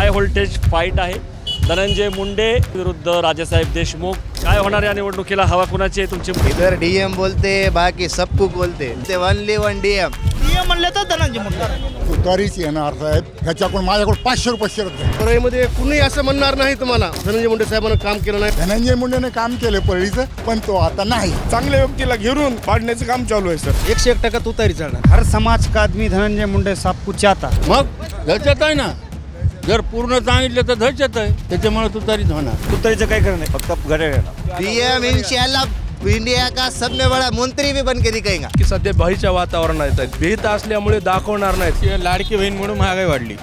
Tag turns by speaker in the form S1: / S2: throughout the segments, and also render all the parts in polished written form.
S1: High voltage fight आहे. धनंजय मुंडे विरुद्ध राजेसाहेब देशमुख. काय होणार या निवडणुकीला? हवा कुणाची आहे तुमची?
S2: इधर डीएम बोलते बाकी सब कुछ बोलते ते ओनली वन डीएम
S3: म्हणले तर धनंजय मुंडे
S4: तुतारीच येणार साहेब. ह्याच्याकडून माझ्याकडून 500 रुपये शरत आहे.
S5: परळीमध्ये कुणी असं म्हणणार नाही तुम्हाला धनंजय मुंडे साहेबांना काम केलं नाही.
S4: धनंजय मुंडेने काम केलं परळीचं, पण तो आता नाही.
S6: चांगल्या व्यक्तीला घेऊन पाडण्याचं काम चालू आहे सर.
S5: 101% तुतारी चालणार.
S3: हर समाज का आदमी धनंजय मुंडे साहब को चाहता.
S7: मग धरच्यात आहे ना, जर पूर्ण सांगितलं तर धरच्यात आहे, त्याच्यामुळे तुतारीच होणार.
S3: तुतारीचं काय करणार फक्त घड्याळ.
S2: डीएम इंशाल्लाह इंडिया का सबसे बड़ा मंत्री भी बन के दिखेगा.
S6: की सध्या भीतीच्या वातावरणात आहेत. भीत असल्यामुळे दाखवणार नाहीत.
S7: लाडकी बहीण म्हणून महागाई वाढली.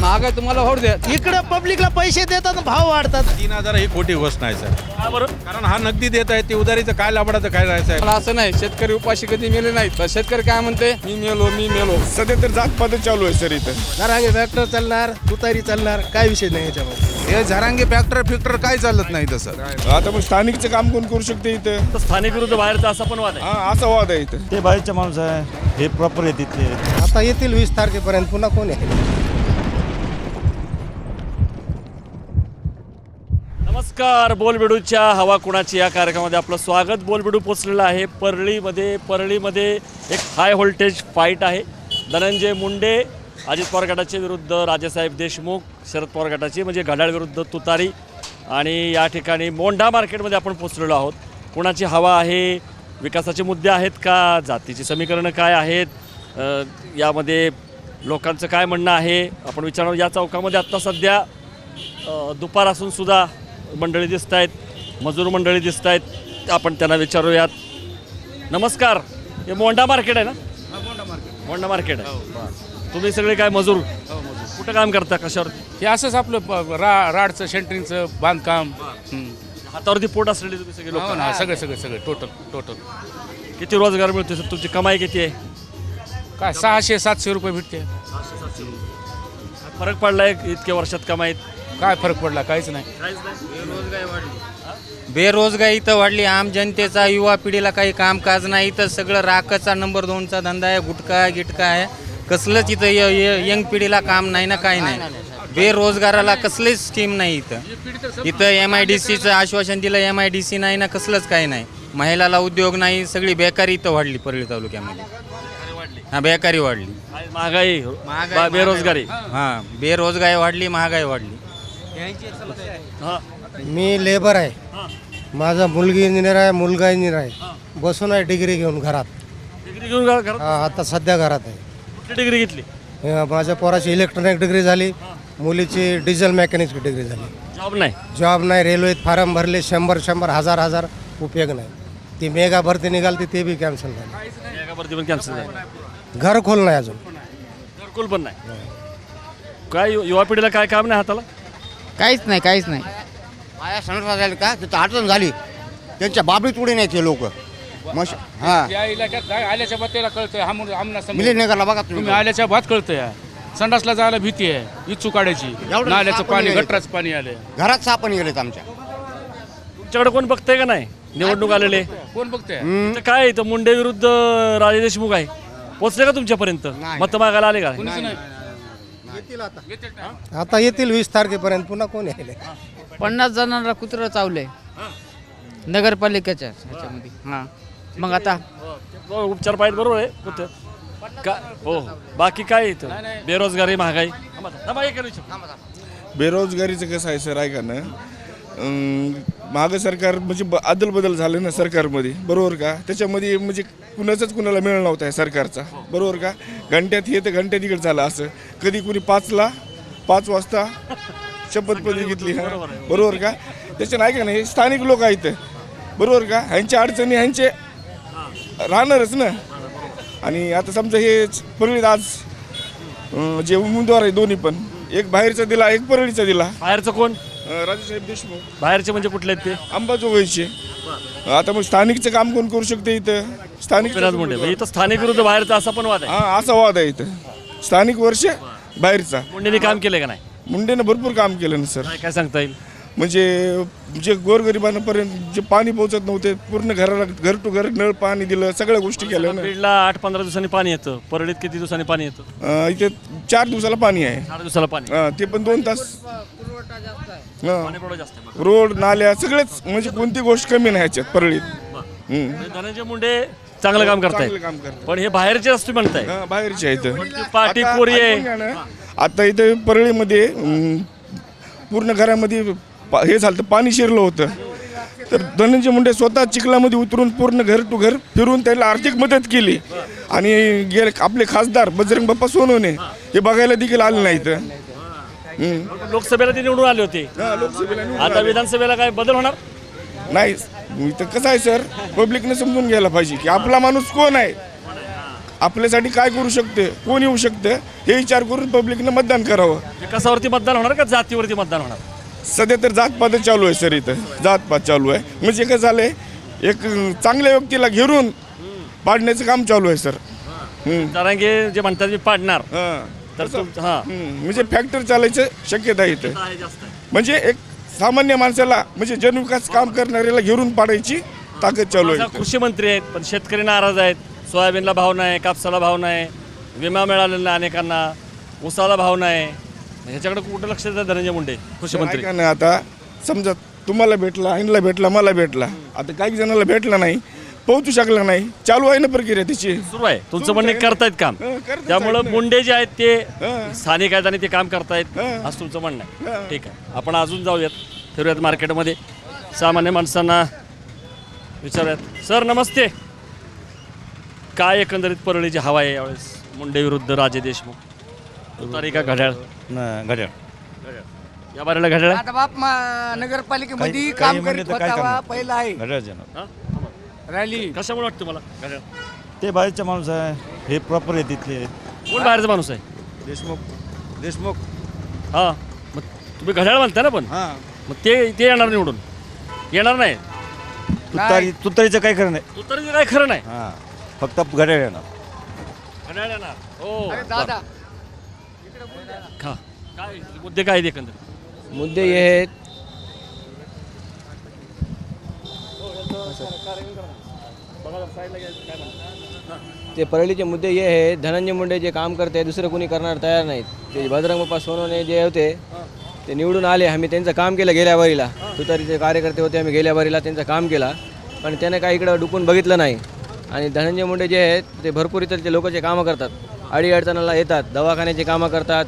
S7: महागाई तुम्हाला होऊ द्या.
S3: इकडे पब्लिकला पैसे देतात भाव वाढतात.
S8: 3000 ही खोटी गोष्ट नाही सर.
S1: का बरं?
S8: कारण हा नगदी देत आहे, ती उधारीचं काय लाभडाचं काय राहायचं आहे.
S7: मला असं नाही, शेतकरी उपाशी कधी मेले नाहीत. तर शेतकरी काय म्हणते, मी मेलो.
S6: सध्या तर जातपात चालू आहे सर इथं.
S5: जरांगे फॅक्टर चालणार, तुतारी चालणार, काय विषय नाही याच्यामध्ये.
S8: हे झरांगे फॅक्टर काय चालत नाही तसं.
S6: आता मग स्थानिकचं काम कोण करू शकते इथं?
S1: तर स्थानिक विरुद्ध बाहेरचा असा पण वाद आहे.
S6: हा असा वाद आहे इथं.
S3: ते बाहेरचे माणूस आहे, हे प्रॉपर आहे तिथले.
S5: आता येतील 20 तारखेपर्यंत पुन्हा कोण आहे?
S1: नमस्कार. बोलबेडूच्या हवा कुणाची या कार्यक्रमामध्ये आपलं स्वागत. बोलबेडू पोचलेलं आहे परळीमध्ये एक हाय व्होल्टेज फाईट आहे. धनंजय मुंडे अजित पवार गटाचे विरुद्ध राजेसाहेब देशमुख, शरद पवार गटाची म्हणजे घड्याळ विरुद्ध तुतारी. आणि या ठिकाणी मोंढा मार्केटमध्ये आपण पोचलेलो आहोत. कुणाची हवा आहे? विकासाचे मुद्दे आहेत का? जातीची समीकरणं काय आहेत? यामध्ये लोकांचं काय म्हणणं आहे आपण विचारणार. या चौकामध्ये आत्ता सध्या दुपार असून सुद्धा मंडळी दिसत आहेत, मजूर मंडळी दिसत आहेत. आपण त्यांना विचारूयात. नमस्कार. हे मोंढा मार्केट आहे ना? मोंढा मार्केट आहे. तुम्ही सगळे काय मजूर? कुठं काम करता? कशावर?
S7: हे असंच आपलं राडचं सेंटरिंगचं बांधकाम.
S1: हातावरती पोट असलेले तुम्ही सगळे लोक?
S7: ना, सगळे टोटल.
S1: किती रोजगार मिळतो सर? तुमची कमाई किती आहे?
S7: काय 600-700 रुपये भेटते.
S1: फरक पडलाय इतक्या वर्षात कमाईत?
S7: काय फरक पडला? काहीच नाही.
S9: बेरोजगारी इथं वाढली. आम जनतेचा, युवा पिढीला काही कामकाज नाही. इथं सगळं राखचा नंबर 2चा धंदा आहे. गिटका आहे. कसलंच इथं यंग पिढीला काम नाही ना, काही नाही. बेरोजगाराला कसलीच स्कीम नाही इथं MIDCचं आश्वासन दिलं, MIDC नाही ना, कसलंच काही नाही. महिलाला उद्योग नाही. सगळी बेकारी इथं वाढली परळी तालुक्यामध्ये. हां, बेकारी वाढली.
S1: महागाई, बेरोजगारी.
S9: हां, बेरोजगारी वाढली, महागाई वाढली.
S1: हां,
S5: मी लेबर आहे. माझा मुलगी इंजिनियर आहे, मुलगा इंजिनियर आहे. बसून आहे डिग्री घेऊन घरात.
S1: डिग्री घेऊन घरात?
S5: हा, आता सध्या घरात आहे.
S1: कुठली डिग्री घेतली?
S5: माझ्या पोराची इलेक्ट्रॉनिक डिग्री झाली, मुलीची डिझेल मेकॅनिक्सची डिग्री झाली.
S1: जॉब नाही?
S5: जॉब नाही. रेल्वेत फार्म भरले 100 हजार उपयोग नाही. ती मेगा भरती निघालती ते बी कॅन्सल झाली.
S1: एकावरती पण कॅन्सल झाली.
S5: घरकुल नाही अजून.
S1: घरकुल पण नाही. काय युवा पिढीला काय काम नाही हाताला?
S9: काहीच नाही.
S2: माझ्या संसार झाली का तिथं अडचण झाली, त्यांच्या बाबरीत उडी नाही ते लोक. हां,
S7: या इलाक्यात काय आल्याच्या बात त्याला कळतंय. आमना
S2: मिलीनगरला बघा
S7: तुम्ही आल्याच्या बात कळतंय. संडासला जायला भीती आहे, इच्छू काढायची. नाल्याचं पाणी, गटराचं पाणी आलं.
S2: घरात सापण गेलेत आमच्या.
S1: तुमच्याकडे कोण बघतंय का नाही? निवडणूक आलेले
S7: कोण बघतंय?
S1: तर काय इथं मुंडे विरुद्ध राजे देशमुख आहे. पोचले का तुमच्यापर्यंत? मत मागायला आले का?
S5: आता येतील 20 तारखेपर्यंत पुन्हा कोण येईल?
S9: 50 जणांना कुत्रं चावलंय नगरपालिकेच्या ह्याच्यामध्ये. हां, मग आता
S1: उपचार पाहिजे. बरोबर आहे. कुठं का? हो. बाकी काय इथं? बेरोजगारी, महागाई.
S6: बेरोजगारीचं कसं आहे सर, ऐका ना. मागं सरकार म्हणजे अदलबदल झालं ना सरकारमध्ये, बरोबर का? त्याच्यामध्ये म्हणजे कुणाचाच कुणाला मिळणार नव्हता आहे सरकारचा, बरोबर का? घंट्यात हे तर घंट्यात इकडे झालं असं. कधी कुणी 5 वाजता शपथपत्री घेतली, बरोबर का? त्याच्यानं ऐका ना, हे स्थानिक लोक आहेत, बरोबर का? ह्यांच्या अडचणी ह्यांचे राहणारच ना. आणि आता समजा हे परळीत आज जे उमेदवार आहे दोन्ही पण, एक बाहेरचा दिला, एक परळीचा दिला.
S1: बाहेरचं कोण?
S6: राजेसाहेब देशमुख.
S1: बाहेरचे म्हणजे कुठले आहेत ते?
S6: अंबाजोगाईचे. आता मग स्थानिकचं काम कोण करू शकते इथं? स्थानिक
S1: मुंडे. इथं स्थानिक विरुद्ध बाहेरचा असा पण वाद आहे.
S6: हा, असा वाद आहे इथं. स्थानिक वर्ष बाहेरचा.
S1: मुंडेने काम केलंय का नाही?
S6: मुंडेनं भरपूर काम केलं ना सर.
S1: काय सांगता येईल?
S6: म्हणजे जे गोरगरिबांपर्यंत जे पाणी पोहोचत नव्हते पूर्ण घराला घर टू घर नळ पाणी दिलं, सगळ्या गोष्टी केल्या ना.
S1: बीडला 8-15 दिवसांनी पाणी येतं, परळीत किती दिवसांनी पाणी येतं?
S6: इथे 4 दिवसाला पाणी आहे.
S1: 4 दिवसाला पाणी.
S6: ते पण 2 तास.
S1: पाणी पुरवठा जास्त आहे.
S6: रोड नाल्या सगळेच म्हणजे कोणती गोष्ट कमी नाही ह्याच्यात परळीत.
S1: म्हणजे धनंजय मुंडे चांगलं काम करतायत,
S6: चांगलं काम करतात.
S1: पण हे बाहेरचे असते म्हणताय.
S6: बाहेरचे आहेत.
S1: पाटी
S6: आता
S1: पोरी आहे.
S6: ऐकून घ्या ना, आता इथे परळीमध्ये पूर्ण घरामध्ये हे झालं, पाणी शिरलं होतं. तर धनंजय मुंडे स्वतः चिखलामध्ये उतरून पूर्ण घर टू घर फिरून त्याला आर्थिक मदत केली. आणि गेले आपले खासदार बजरंग बाप्पा सोनवणे हे बघायला देखील आले नाहीत.
S1: लोकसभेला ते निवडून आले होते,
S6: लोकसभेला
S1: आता विधानसभेला काय बदल होणार
S6: नाही. तर कसं आहे सर, पब्लिकने समजून घ्यायला पाहिजे की आपला माणूस कोण आहे, आपल्यासाठी काय करू शकते, कोण येऊ शकतं, हे विचार करून पब्लिकने मतदान करावं.
S1: कशावरती मतदान होणार का जातीवरती मतदान होणार?
S6: सध्या तर जातपात चालू आहे सर, इथं जातपात चालू आहे. म्हणजे कसं झालंय, एक चांगल्या व्यक्तीला घेरून पाडण्याचं काम चालू आहे सर.
S1: जरांगे जे म्हणतात मी पाडणार,
S6: हां.
S1: तर
S6: म्हणजे फॅक्टर चालायचं शक्यता आहे इथं. म्हणजे एक सामान्य माणसाला म्हणजे जनविकास काम करणाऱ्याला घेरून पाडायची ताकद चालू आहे.
S1: कृषी मंत्री आहेत, पण शेतकरी नाराज आहेत. सोयाबीनला भाव नाही, कापसाला भाव नाही, विमा मिळालेला नाही अनेकांना, ऊसाला भाव नाही. ह्याच्याकडे कुठं लक्ष देतात धनंजय मुंडे कृषी मंत्री?
S6: ऐका ना, आता समजा तुम्हाला भेटला, ऐनला भेटला, मला भेटला, आता काही जणांना भेटला नाही, पोहोचू शकला नाही, चालू आहे ना प्रक्रिया त्याची.
S1: सुरू आहे. तुमचं म्हणणे करतायत काम,
S6: करतायत
S1: त्यामुळं
S6: ना.
S1: मुंडे जे आहेत ते स्थानिक आहेत आणि ते काम करतायत असं तुमचं म्हणणं आहे. ठीक आहे, आपण अजून जाऊयात, फिरूयात मार्केटमध्ये, सामान्य माणसांना विचारूयात. सर नमस्ते. काय एकंदरीत परळीची हवा आहे यावेळेस? मुंडे विरुद्ध राजे देशमुख, तुतारी का घड्याळ?
S3: घड्याळ.
S1: या बारीला घड्याळ.
S10: आता बाप नगरपालिकेमध्ये
S3: काही
S10: काम
S3: म्हणले
S10: करीत
S3: तर काय
S10: होता
S3: करणार?
S10: पहिला आहे
S3: घड्याळ जनक.
S10: रॅली.
S1: कशामुळे वाटतं मला घड्याळ?
S3: ते बाहेरचा माणूस आहे, हे प्रॉपर आहे तिथले.
S1: कोण बाहेरचा माणूस आहे?
S3: देशमुख.
S1: हां, मग तुम्ही घड्याळ म्हणता ना, पण
S3: हां.
S1: मग ते येणार निवडून? येणार नाही.
S3: तुतारीचं काय खरं नाही.
S1: तुतारीचं काय खरं नाही.
S3: हां, फक्त घड्याळ येणार.
S1: घड्याळ येणार. हो
S10: दादा
S1: खा. काय मुद्दे काय आहेत एकंदरीत?
S10: मुद्दे हे आहेत, ते परळीचे मुद्दे हे आहेत, धनंजय मुंडे जे काम करते दुसरं कोणी करणार तयार नाहीत. ते बजरंग बाप्पा सोनवणे जे होते ते निवडून आले, आम्ही त्यांचं काम केलं गेल्या बारीला. तुतारीचे कार्यकर्ते होते, आम्ही गेल्या बारीला त्यांचं काम केलं, पण त्याने काही इकडं डुकून बघितलं नाही. आणि धनंजय मुंडे जे आहेत ते भरपूर इथलचे लोकांचे कामं करतात, अडीअडचणाला येतात, दवाखान्याचे कामं करतात,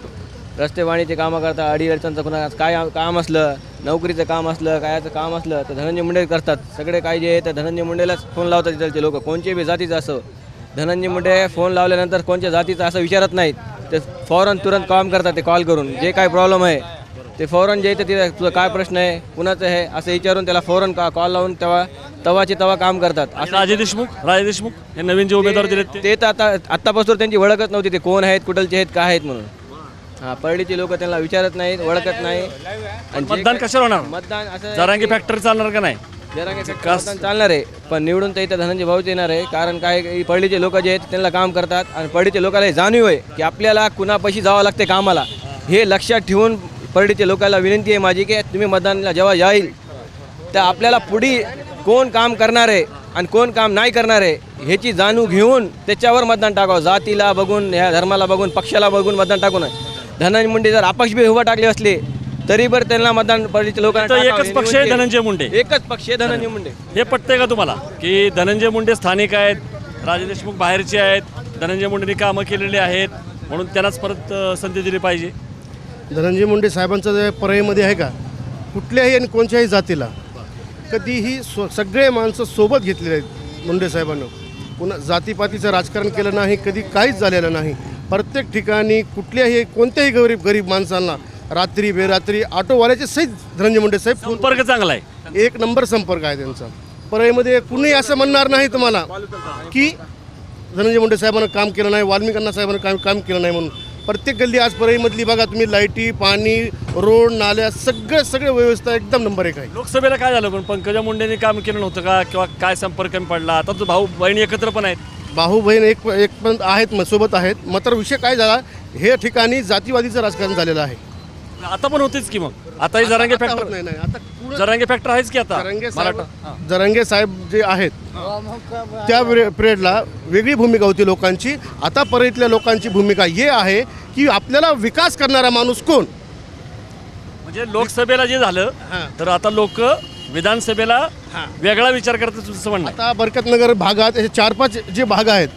S10: रस्तेवाणीचे कामं करतात. अडीअडचणचं कुणा काय काम असलं, नोकरीचं काम असलं, कायचं काम असलं तर धनंजय मुंडे करतात. सगळे काय जे आहे ते धनंजय मुंडेलाच फोन लावतात इथलचे लोक, कोणचे बी जातीचं असं. धनंजय मुंडे फोन लावल्यानंतर कोणत्या जातीचं असं विचारत नाहीत, ते फौरन तुरंत काम करतात. ते कॉल करून जे काय प्रॉब्लेम आहे ते फौरन जे येतं ते तुझं काय प्रश्न आहे, कुणाचं आहे असं विचारून त्याला फौरन कॉल लावून तवाचे तवा काम करतात.
S1: राजे देशमुख हे नवीन जे उमेदवार दिलेत
S10: ते तर आत्तापासून त्यांची ओळखच नव्हती, ते कोण आहेत, कुठलचे आहेत, काय आहेत म्हणून. हां, परळीचे लोक त्यांना विचारत नाहीत, ओळखत नाही. आणि
S1: मतदान कशावर होणार?
S10: मतदान असं
S1: जरांगी फॅक्टरी चालणार का नाही?
S10: मतदान चालणार आहे, पण निवडून तर इथं धनंजय भाऊच येणार आहे. कारण काय, परळीचे लोक जे आहेत त्यांना काम करतात आणि परळीचे लोकांना जाणीव आहे की आपल्याला कुणापाशी जावं लागते कामाला. हे लक्षात ठेवून परळीच्या लोकांना विनंती आहे माझी की तुम्ही मतदानाला जेव्हा येईल तर आपल्याला पुढे कोण काम करणार आहे आणि कोण काम नाही करणार आहे ह्याची जाणीव घेऊन त्याच्यावर मतदान टाकावं. जातीला बघून, ह्या धर्माला बघून, पक्षाला बघून मतदान टाकू नये. धनंजय मुंडे जर अपक्ष बी उभा टाकले असले तरी बरं त्यांना मतदान परळीच्या लोकांना
S1: एकच पक्ष आहे धनंजय मुंडे,
S10: एकच पक्ष आहे धनंजय मुंडे.
S1: हे पटतंय का तुम्हाला की धनंजय मुंडे स्थानिक आहेत, राजे देशमुख बाहेरचे आहेत, धनंजय मुंडेंनी कामं केलेली आहेत म्हणून त्यांनाच परत संधी दिली पाहिजे?
S5: धनंजय मुंडे साहेबांचं जे परळीमध्ये आहे का, कुठल्याही आणि कोणत्याही जातीला कधीही सगळे माणसं सोबत घेतलेले आहेत मुंडे साहेबांना. पुन्हा जातीपातीचं राजकारण केलं नाही, कधी काहीच झालेलं नाही. प्रत्येक ठिकाणी कुठल्याही कोणत्याही गरीब माणसांना रात्री बेरात्री ऑटोवाल्याचे सहित धनंजय मुंडे साहेब
S1: संपर्क चांगला आहे,
S5: एक नंबर संपर्क आहे त्यांचा. परळीमध्ये कुणीही असं म्हणणार नाही तुम्हाला की धनंजय मुंडे साहेबांना काम केलं नाही, वाल्मिकांना साहेबांना काम केलं नाही म्हणून. प्रत्येक गल्ली आज परळीमधली बघा तुम्ही, लाईटी, पाणी, रोड, नाल्या सगळे व्यवस्था एकदम नंबर 1 आहे.
S1: लोकसभेला काय झालं पण पंकजा मुंडेंनी काम केलं नव्हतं का, किंवा काय संपर्क कमी पडला? आता तो भाऊ बहिणी एकत्र पण आहेत,
S5: भाऊ बहीण एक पण आहेत, सोबत आहेत. मात्र विषय काय झाला, हे ठिकाणी जातीवादीचं राजकारण झालेलं आहे.
S1: आता पण होतीच की मग आताही जरांगे
S5: आता होत
S1: फॅक्टर
S5: नाही नाही आता पुढं
S1: जरांगे फॅक्टर आहेच की आता
S5: जरांगे
S1: मराठा
S5: साहेब जरांगे साहेब जे आहेत त्या पिरियडला वेगळी भूमिका होती लोकांची. आता परळीतल्या लोकांची भूमिका हे आहे की आपल्याला विकास करणारा माणूस कोण.
S1: म्हणजे लोकसभेला जे झालं
S5: हां.
S1: तर आता लोक विधानसभेला वेगळा विचार करतात तुझं म्हणणं आहे.
S5: आता बरकतनगर भागात असे 4-5 जे भाग आहेत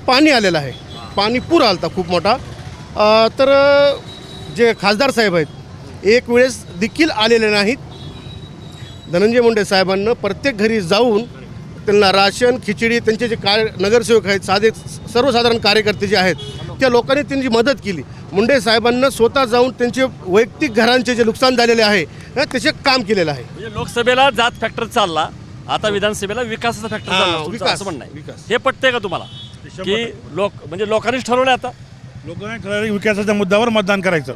S5: पाणी आलेलं आहे. पाणी पूर आलता खूप मोठा. तर जे खासदार साहेब आहेत एक वेळेस देखील आलेले नाहीत. धनंजय मुंडे साहेबांना प्रत्येक घरी जाऊन त्यांना राशन खिचडी त्यांचे जे नगरसेवक आहेत साधे सर्वसाधारण कार्यकर्ते जे आहेत त्या लोकांनी त्यांची मदत केली. मुंडे साहेबांना स्वतः जाऊन त्यांचे वैयक्तिक घरांचे जे नुकसान झालेले आहे त्याचे काम केलेलं आहे.
S1: म्हणजे लोकसभेला जात फॅक्टर चालला आता विधानसभेला विकासाचा फॅक्टर
S5: हां,
S1: चालला तुमचं
S5: विकास,
S1: असं म्हणणं आहे.
S5: विकास.
S1: हे पटतंय का तुम्हाला की म्हणजे लोकांनीच ठरवलं आता
S8: लोकांनी ठराविक विकासाच्या मुद्द्यावर मतदान करायचं.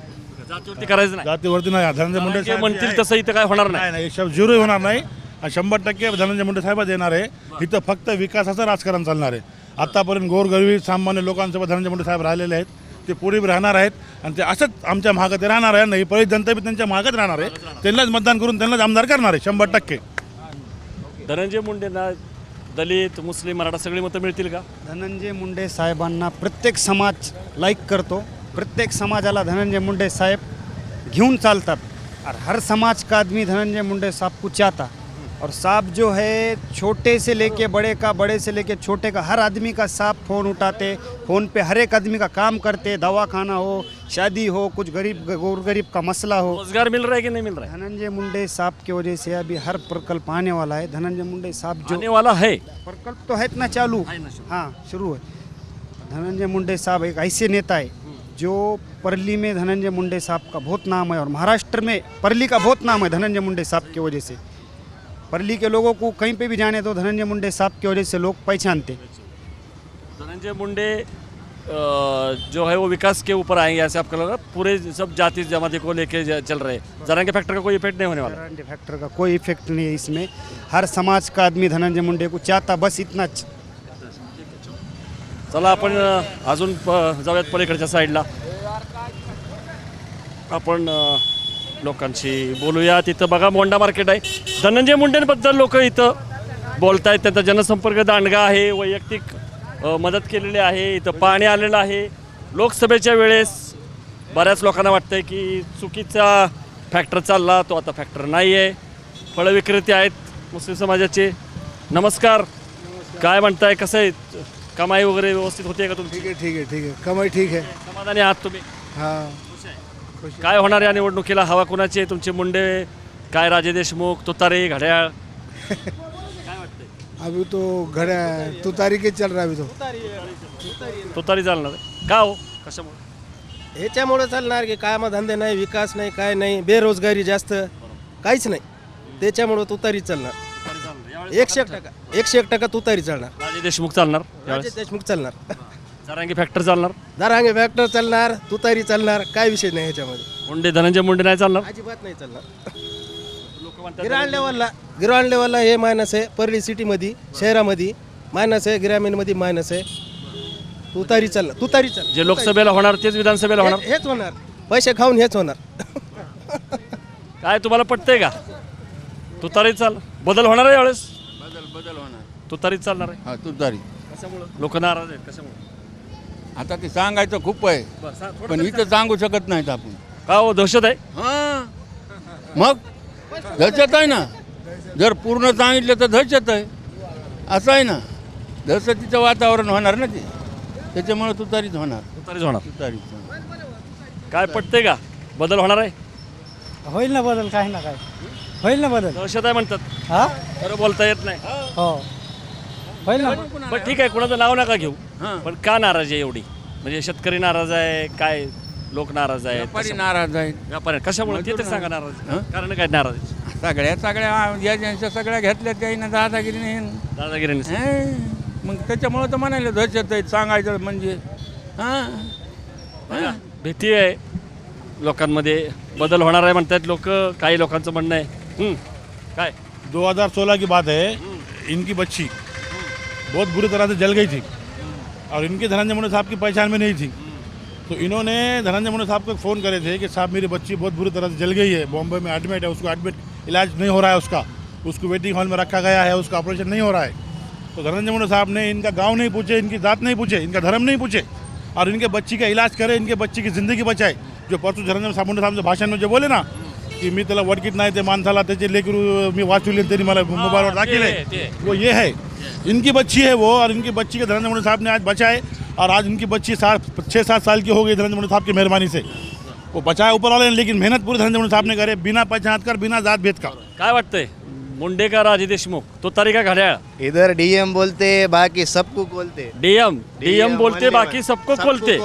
S1: जातीवरती करायचं नाही
S8: जातीवरती नाही. धनंजय मुंडे
S1: जे
S8: साहेब
S1: म्हणतील तसं इथं काय होणार नाही.
S8: नाही 100% होणार नाही. 100% धनंजय मुंडे साहेब येणार आहे. इथं फक्त विकासाचं राजकारण चालणार आहे. आतापर्यंत गोरगरीब सामान्य लोकांसोबत धनंजय मुंडे साहेब राहिलेले आहेत. ते पुढे राहणार आहेत आणि ते असंच आमच्या मागं ते राहणार आहे. नाही परळी जनता बी त्यांच्या मागत राहणार आहे. त्यांनाच मतदान करून त्यांनाच आमदार करणार आहे 100%.
S1: धनंजय मुंडेंना दलित मुस्लिम मराठा सगळी मतं मिळतील का?
S11: धनंजय मुंडे साहेबांना प्रत्येक समाज लाईक करतो. प्रत्येक समाजाला धनंजय मुंडे साहेब घेऊन चालतात. और हर समाज का आदमी धनंजय मुंडे साहब को चाहता. और साहब जो है छोटे से लेके बड़े का, बड़े से लेके छोटे का, हर आदमी का साहब फ़ोन उठाते. फ़ोन पे हर एक आदमी का काम करते. दवाखाना हो, शादी हो, कुछ गरीब का मसला हो.
S1: रोजगार मिल रहा है कि नहीं मिल रहा है?
S11: धनंजय मुंडे साहब की वजह से अभी हर प्रकल्प आने वाला है. धनंजय मुंडे साहब जो
S1: आने वाला है
S11: प्रकल्प तो है ना चालू. हाँ शुरू है. धनंजय मुंडे साहब एक ऐसे नेता है जो परली में धनंजय मुंडे साहब का बहुत नाम है और महाराष्ट्र में परली का बहुत नाम है धनंजय मुंडे साहब की वजह से. परली के लोगों को कहीं पे भी जाने तो धनंजय मुंडे साहब की वजह से लोग पहचानते.
S1: धनंजय मुंडे जो है वो विकास के ऊपर आएंगे ऐसे आपको लग रहा है? पूरे सब जाति जमाती को लेके चल रहे हैं. जरांगे फैक्टर का कोई इफेक्ट नहीं होने वाला.
S11: धनंजय फैक्टर का कोई इफेक्ट नहीं है इसमें. हर समाज का आदमी धनंजय मुंडे को चाहता, बस इतना.
S1: चला आपण अजून जाऊयात पलीकडच्या साईडला. आपण लोकांशी बोलूया. तिथं बघा मोंडा मार्केट आहे. धनंजय मुंडेंबद्दल लोक इथं बोलत आहेत. त्यांचा जनसंपर्क दांडगा आहे. वैयक्तिक मदत केलेली आहे. इथं पाणी आलेलं आहे. लोकसभेच्या वेळेस बऱ्याच लोकांना वाटतंय की चुकीचा फॅक्टर चालला तो आता फॅक्टर नाही आहे. फळं विक्रेते आहेत मुस्लिम समाजाचे. नमस्कार. काय म्हणताय कसं आहे कमाई वगैरे व्यवस्थित होते का तुमची?
S5: ठीक आहे कमाई ठीक आहे.
S1: समाधानी आहात तुम्ही?
S5: हां
S1: काय होणार या निवडणुकीला हवा कोणाची आहे? तुमचे मुंडे काय राजे देशमुख तुतारे घड्याळ काय वाटतंय?
S5: अभी तो घड्या तुतारी के चल रहा अभी तो.
S1: तुतारी चालणार आहे. का हो कशामुळे?
S10: ह्याच्यामुळे चालणार की कामधंदे नाही, विकास नाही, काय नाही, बेरोजगारी जास्त, काहीच नाही. त्याच्यामुळं तुतारी चालणार. 100% तुतारी चालणार.
S1: राजे देशमुख चालणार
S10: राजे
S1: यावेळेस?
S10: देशमुख चालणार.
S1: जरांगे फॅक्टर चालणार?
S10: दरांगे फॅक्टर चालणार, तुतारी चालणार, काय विषय नाही ह्याच्यामध्ये.
S1: मुंडे धनंजय मुंडे नाही चालणार?
S10: अजिबात नाही चालणार.
S1: लोक म्हणतात
S10: गिराण लेवलला हे मायनस आहे. परळी सिटीमध्ये शहरामध्ये मायनस आहे, ग्रामीणमध्ये मायनस आहे. तुतारी चालणार.
S1: जे लोकसभेला होणार तेच विधानसभेला होणार.
S10: हेच होणार. पैसे खाऊन हेच होणार.
S1: काय तुम्हाला पटतंय का? तुतारी चाल बदल होणार आहे यावेळेस?
S2: बदल होणार.
S1: तुतारीच चालणार आहे.
S2: हा तुतारी.
S1: कशामुळे लोक नाराज आहेत? कशामुळे?
S2: आता ते सांगायचं खूप आहे पण इथं सांगू शकत नाहीत आपण.
S1: का हो दहशत आहे?
S2: हां मग दहशत आहे ना. जर पूर्ण सांगितलं तर दहशत आहे. असं आहे ना. दहशतीचं वातावरण होणार ना ते. त्याच्यामुळे तुतारीच होणार.
S1: तुतारीच होणार.
S2: तुतारीच.
S1: काय पटतंय का? बदल होणार आहे?
S11: होईल ना बदल, काही ना काय होईल ना बदल.
S1: दहशत आहे म्हणतात.
S11: हा
S1: खरं बोलता येत नाही.
S11: हो होईल ना.
S1: पण ठीक आहे कुणाचं नाव नका घेऊ. पण का नाराज आहे एवढी? म्हणजे शेतकरी नाराज आहे काय? लोक नाराज आहेत?
S2: व्यापारी नाराज आहेत.
S1: व्यापारी कशामुळे ते तर सांगा. नाराज कारण काय नाराज आहे?
S2: सगळ्या एजन्सी सगळ्या घेतल्या त्याईनं दादागिरीने.
S1: दादागिरीने
S2: मग त्याच्यामुळं तर म्हणायला दहशत आहेत सांगायचं म्हणजे. हां
S1: भीती आहे लोकांमध्ये. बदल होणार आहे म्हणतात लोक. काही लोकांचं म्हणणं आहे काय
S8: 2016 की बात है. इनकी बच्ची बहुत बुरी तरह से जल गई थी और इनके धनंजय मुंडे साहब की पहचान में नहीं थी. तो इन्होंने धनंजय मुंडे साहब को फ़ोन करे थे कि साहब मेरी बच्ची बहुत बुरी तरह से जल गई है, बॉम्बे में एडमिट है, उसको एडमिट इलाज नहीं हो रहा है, उसको वेटिंग हॉल में रखा गया है, उसका ऑपरेशन नहीं हो रहा है। तो धनंजय मुंडे साहब ने इनका गांव नहीं पूछे, इनकी जात नहीं पूछे, इनका धर्म नहीं पूछे और इनके बच्ची का इलाज करे, इनके बच्ची की ज़िंदगी बचाए। जो परसों धनंजय मुंडे साहब भाषण में जो बोले ना की मी त्याला वडकीत नाही ते माणसाला त्याचे लेकरू मी वाचवले त्यांनी मला मोबाईलवर दाखिले, वो ये है। इनकी बच्ची है वो, और इनकी बच्ची के धनंजय मुंडे साहब ने आज बचाए और आज इनकी बच्ची 6-7 साल की हो गई धनंजय मुंडे साहब की मेहरबानी से। वो बचाए ऊपर वाले ने, लेकिन मेहनत पूरी धनंजय मुंडे साहब ने करे, बिना पहचान कर, बिना जात भेद का।
S1: काय वाटतंय, मुंडे का राजे देशमुख, तुतारी का घड्याळ?
S10: इधर डीएम बोलते बाकी सबको बोलते,
S1: डीएम बोलते बाकी सबको बोलते,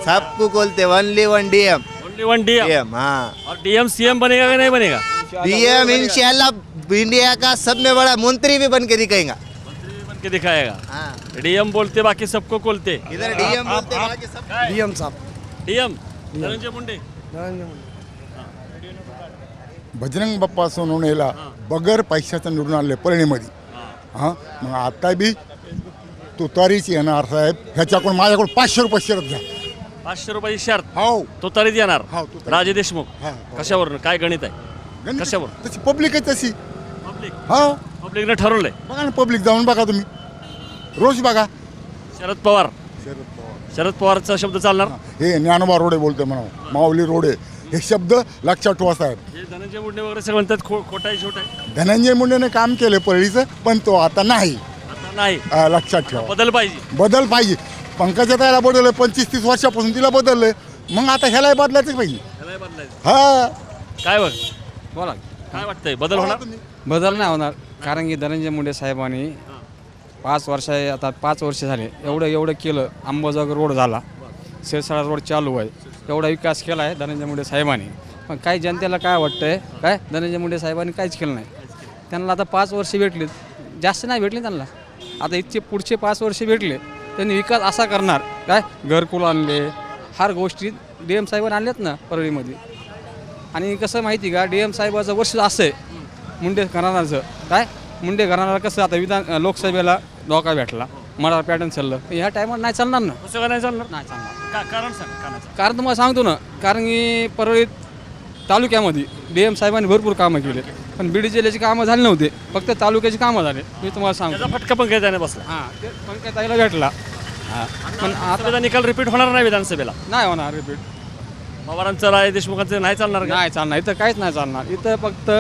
S10: सबको बोलते, only one DM,
S1: only one DM.
S10: हाँ
S1: और डीएम सीएम बनेगा कि नहीं बनेगा?
S10: डीएम इंशाल्लाह इंडिया का सब में बड़ा मंत्री भी बन के दिखाएगा।
S1: बन के दिखाएगा। डीएम बोलते बाकी सबको बोलते,
S10: इधर डीएम बोलते बाकी सब डीएम साहब,
S1: डीएम धनंजय मुंडे।
S4: बजरंग बाप्पा सोनवणेला बगर पैशाचं निवडून आणले परळीमध्ये. हां मग आता बी तुतारीच येणार साहेब. ह्याच्याकडून माझ्याकडून 500 रुपये शरत घ्या.
S1: 500 रुपये शर्त
S4: हो
S1: तुतारीत येणार.
S4: हो, तुतारीत.
S1: राजे देशमुख
S4: हा.
S1: कशावरून, काय गणित आहे?
S4: गणित
S1: कशावर?
S4: तशी पब्लिक आहे तशी.
S1: पब्लिक
S4: हा
S1: पब्लिकने ठरवलंय.
S4: बघा ना, पब्लिक जाऊन बघा तुम्ही, रोज बघा.
S1: शरद पवार,
S4: शरद पवार
S1: शरद पवारचा शब्द चालणार.
S4: हे ज्ञानोबा रोडे बोलते म्हणा, माऊली रोडे, हे शब्द लक्षात ठेवा साहेब.
S1: हे धनंजय मुंडे वगैरे सगळं म्हणतात खोटा आहे, छोटा आहे.
S4: धनंजय मुंडेने काम केलं परळीचं, पण तो आता नाही.
S1: आता नाही,
S4: लक्षात ठेवा.
S1: बदल पाहिजे.
S4: बदल पाहिजे. पंकजाताईला बदललं 25-30 वर्षापासून, तिला बदललंय, मग आता ह्यालाही बदलायचं पाहिजे.
S1: त्यालाही बदलायचं.
S4: हा
S1: काय बघ,
S9: बोला.
S1: काय वाटतंय, बदल होणार?
S9: बदल नाही होणार, कारण की धनंजय मुंडे साहेबांनी 5 वर्ष झाले एवढं केलं. अंबाजोगाई रोड झाला, सिरसाळा रोड चालू आहे, एवढा विकास केला आहे धनंजय मुंडे साहेबांनी. पण काही जनतेला काय वाटतंय, काय धनंजय मुंडे साहेबांनी काहीच केलं नाही. त्यांना आता 5 वर्ष भेटलेत, जास्त नाही भेटले त्यांना. आता इथचे पुढचे 5 वर्ष भेटले, त्यांनी विकास असा करणार काय, घरकुल आणले, हर गोष्टी डी एम साहेबांनी आणल्यात ना परळीमध्ये. आणि कसं माहिती का, डी एम साहेबाचं वर्ष असं आहे मुंडे घराण्याचं, काय मुंडे घराण्याला कसं आता लोकसभेला धोका भेटला, मला पॅटर्न चाललं, ह्या टायमात नाही चालणार ना.
S1: कसं काय नाही चालणार?
S9: नाही चालणार.
S1: कारण सांग, कारणाचं.
S9: कारण तुम्हाला सांगतो ना, कारण की परळी तालुक्यामध्ये डी एम साहेबांनी भरपूर कामं केले, पण बीड जिल्ह्याची कामं झाली नव्हते, फक्त तालुक्याची कामं झाले. मी तुम्हाला सांगतो,
S1: त्याचा फटका पण काही नाही बसला.
S9: हां ते पंकजाताईला भेटला. हां पण आता
S1: आता निकाल रिपीट होणार नाही विधानसभेला.
S9: नाही होणार रिपीट.
S1: पवारांचं, राजे देशमुखांचं नाही चालणार का?
S9: नाही चालणार, इथं काहीच नाही चालणार. इथं फक्त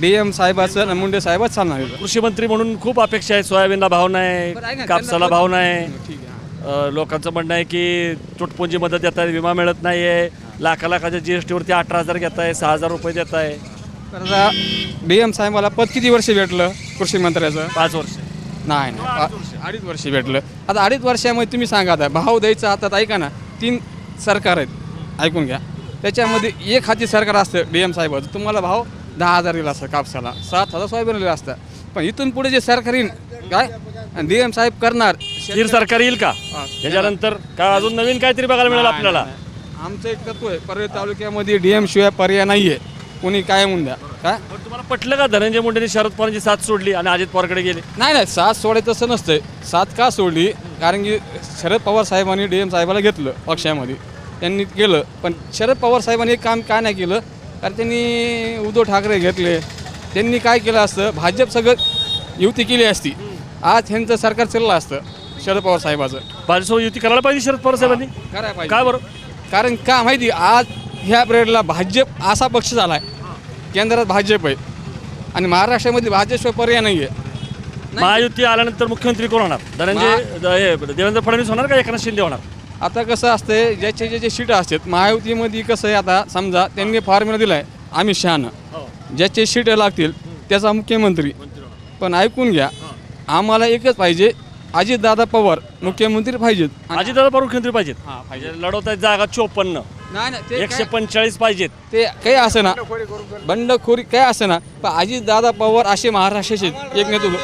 S9: डी एम साहेबाचं आणि मुंडे साहेबच चालणार इथं.
S1: कृषी मंत्री म्हणून खूप अपेक्षा आहे. सोयाबीनला भाव नाही,
S9: बरं, ऐका ना,
S1: कापसाला
S9: त्यांना
S1: भाव नाही.
S9: ठीक आहे.
S1: लोकांचं म्हणणं आहे की तुटपुंजी मदत देत आहे, विमा मिळत नाही आहे, लाखाच्या GST वरती 18,000 घेत आहे, 6,000 रुपये देत आहे.
S9: तर आता डी एम साहेबाला पद किती वर्ष भेटलं कृषी मंत्र्याचं?
S1: 5 वर्ष.
S9: नाही 2.5 वर्ष भेटलं. आता 2.5 वर्षामध्ये तुम्ही सांगा, आता भाव द्यायचा हातात, ऐका ना, 3 सरकार आहेत, ऐकून घ्या. त्याच्यामध्ये एक हाती सरकार असतं डी एम साहेबाचं, तुम्हाला भाव 10,000 दिला असतं कापसाला, 7,000 सोयाबीन दिलं असतं. पण इथून पुढे जे सरकार येईल काय, डी एम साहेब करणार,
S1: स्थिर सरकार येईल का त्याच्यानंतर? का अजून नवीन काहीतरी बघायला मिळेल आपल्याला?
S9: आमचं एक तत्व आहे, परळी तालुक्यामध्ये डी एम शिवाय पर्याय नाही आहे, कोणी काय म्हणून द्या. काय
S1: पण तुम्हाला पटलं का धनंजय मुंडेंनी शरद पवारांची साथ सोडली आणि अजित पवारकडे गेले?
S9: नाही साथ सोडायचं तसं नसतंय. साथ का सोडली, कारण की शरद पवार साहेबांनी डी एम साहेबाला घेतलं पक्षामध्ये, त्यांनी केलं. पण शरद पवार साहेबांनी एक काम काय नाही केलं, कारण त्यांनी उद्धव ठाकरे घेतले, त्यांनी काय केलं असतं, भाजप सगळं युती केली असती, आज ह्यांचं सरकार चाललं असतं शरद पवार साहेबाचं.
S1: भाजपसोबत युती करायला पाहिजे शरद पवार साहेबांनी.
S9: करायला पाहिजे.
S1: काय बरं?
S9: कारण का माहिती, आज ह्या पिरियडला भाजप असा पक्ष झाला आहे, केंद्रात भाजप आहे आणि महाराष्ट्रामध्ये भाजपशिवाय पर्याय नाही आहे.
S1: महायुती आल्यानंतर मुख्यमंत्री कोण होणार? धनंजय देवेंद्र फडणवीस होणार का एकनाथ शिंदे होणार?
S9: आता कसं असतंय, ज्याचे सीट असतात महायुतीमध्ये, कसं आहे, आता समजा त्यांनी फॉर्म्युला दिला आहे अमित शहानं, ज्याचे सीट लागतील त्याचा मुख्यमंत्री. पण ऐकून घ्या, आम्हाला एकच पाहिजे, अजितदादा पवार मुख्यमंत्री पाहिजेत.
S1: अजितदादा पवार मुख्यमंत्री पाहिजेत.
S9: हां पाहिजे.
S1: लढवत आहेत जागा 54,
S9: नाही नाही, ते
S1: 145 पाहिजेत.
S9: ते काही असं ना, बंडखोरी काय असं ना, पण अजितदादा पवार असे महाराष्ट्राचे एक नेतृत्व,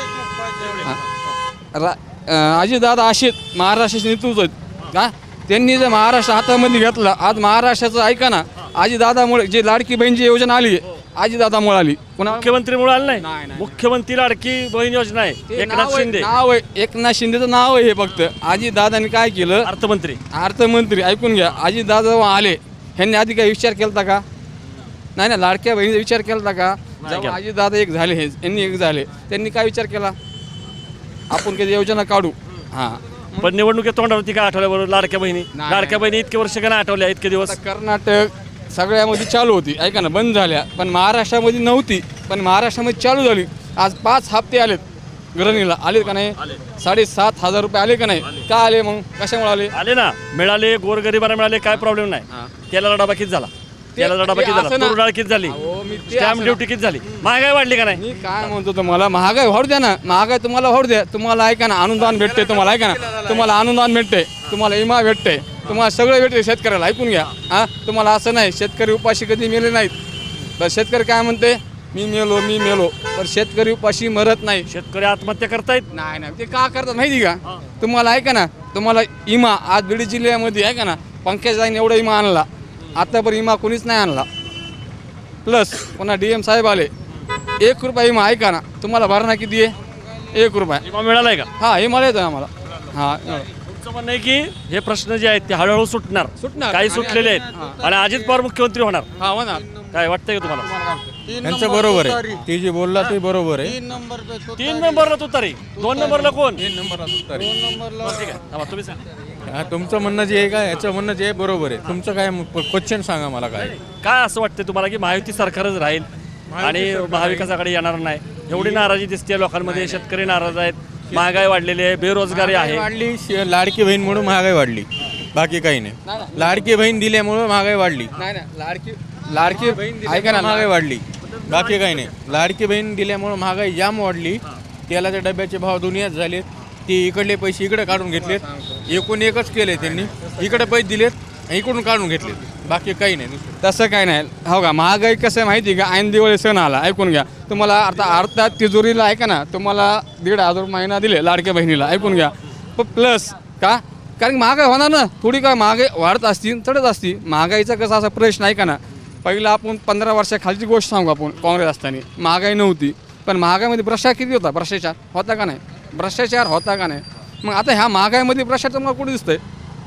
S9: अजितदादा असे महाराष्ट्राचे नेतृत्व आहेत का. त्यांनी जर महाराष्ट्र हातामध्ये घेतला, आज महाराष्ट्राचं ऐका ना, अजितदादामुळे जे लाडकी बहीण जी योजना आली आहे,
S7: आजीदादामुळे आली कोणा
S1: मुख्यमंत्रीमुळे आलं
S7: नाही,
S1: नाही
S7: नाही.
S1: मुख्यमंत्री लाडकी बहीण योजना आहे एकनाथ शिंदे
S7: नाव आहे एकनाथ शिंदेचं नाव आहे हे फक्त आजीदादांनी काय केलं
S1: अर्थमंत्री
S7: अर्थमंत्री ऐकून घ्या आजीदादा जेव्हा आले ह्यांनी आधी काही विचार केला का नाही ना लाडक्या बहिणीचा विचार केला का जेव्हा
S1: केला.
S7: आजीदादा एक झाले हे यांनी एक झाले त्यांनी काय विचार केला आपण काही योजना काढू हां
S1: पण निवडणुकीत तोंडावरती काय आठवल्याबरोबर लाडक्या बहिणी
S7: नाही.
S1: लाडक्या बहिणी इतके वर्ष का नाही आठवल्या इतके दिवस
S7: आता कर्नाटक सगळ्यामध्ये चालू होती ऐका ना बंद झाल्या पण महाराष्ट्रामध्ये नव्हती पण महाराष्ट्रामध्ये चालू झाली आज 5 हप्ते आलेत गृहिणीला आले का नाही 7,500 रुपये आले का नाही का आले मग कशामुळे आले
S1: आले ना मिळाले गोरगरिबांना मिळाले काय प्रॉब्लेम नाही त्याला डबा किती झाला त्याला डबा किती झाला
S7: असं ना.
S1: तूर डाळ किती झाली
S7: अहो, मी ते
S1: स्टॅम्प
S7: असं
S1: ड्युटी किती झाली महागाई वाढली का नाही
S7: मी काय म्हणतो तुम्हाला महागाई वाढू द्या ना महागाई तुम्हाला वाढू द्या तुम्हाला ऐका ना अनुदान भेटते तुम्हाला ऐका ना तुम्हाला अनुदान भेटते तुम्हाला विमा भेटते तुम्हाला सगळं भेटते शेतकऱ्याला ऐकून घ्या हां तुम्हाला असं नाही शेतकरी उपाशी कधी मेले नाहीत तर शेतकरी काय म्हणते मी मेलो पण शेतकरी उपाशी मरत नाही
S1: शेतकरी आत्महत्या करतायत
S7: नाही नाही ते का करतात माहिती का तुम्हाला ऐका ना तुम्हाला विमा आज बीड जिल्ह्यामध्ये ऐका ना पंकज जाईन एवढा विमा आणला आतापर्यंत विमा कोणीच नाही आणला प्लस पुन्हा DM साहेब आले 1 रुपया विमा ऐका ना तुम्हाला भरणा किती आहे 1 रुपया
S1: विमा मिळालाय का
S7: हां हे मला येतं आम्हाला हां
S1: तुमचं म्हणणं आहे की हे प्रश्न जे आहेत ते हळूहळू सुटणार
S7: सुटणार.
S1: काही सुटलेले आहेत आणि अजित पवार मुख्यमंत्री होणार
S7: हां होणार
S1: काय वाटतंय का तुम्हाला
S3: त्यांचं बरोबर आहे ती जी बोलला ते बरोबर आहे
S1: 3 नंबरला तुतारी 2 नंबरला कोण
S3: नंबरला
S1: ठीक आहे थांबा, तुम्ही सांगा
S3: तुमचं म्हणणं जे आहे का याचं म्हणणं जे आहे बरोबर आहे तुमचं काय क्वेश्चन सांगा मला काय
S1: काय असं वाटतंय तुम्हाला की महायुती सरकारच राहील आणि महाविकास आघाडी येणार नाही एवढी नाराजी दिसते लोकांमध्ये शेतकरी नाराज आहेत महागाई वाढलेली आहे बेरोजगारी आहे
S3: वाढली लाडकी बहीण म्हणून महागाई वाढली बाकी काही नाही लाडकी बहीण दिल्यामुळं महागाई वाढली
S7: नाही ना लाडकी बहीण
S3: ऐका ना महागाई वाढली बाकी काही नाही लाडकी बहीण दिल्यामुळं महागाई जाम वाढली तेलाच्या डब्याचे भाव दुनियात झालेत ते इकडले पैसे इकडे काढून घेतलेत एकूण एकच केले त्यांनी इकडे पैसे दिलेत इकडून काढून घेतलेत बाकी काही नाही
S7: तसं काय नाही हो का महागाई कसं आहे माहिती आहे का ऐन दिवाळी सण आला ऐकून घ्या तुम्हाला आता अर्थात तिजोरीला ऐका ना तुम्हाला 1,500 महिना दिले लाडक्या बहिणीला ऐकून घ्या प्लस का कारण महागाई होणार ना थोडी काय महागाई वाढत असती चढत असती महागाईचा कसा असा प्रश्न ऐका ना पहिला आपण 15 वर्षाखालची गोष्ट सांगू आपण काँग्रेस असताना महागाई नव्हती पण महागाईमध्ये भ्रष्टाचार किती होता भ्रष्टाचार होता का नाही भ्रष्टाचार होता का नाही मग आता ह्या महागाईमध्ये भ्रष्टाचार मला कुठे दिसतंय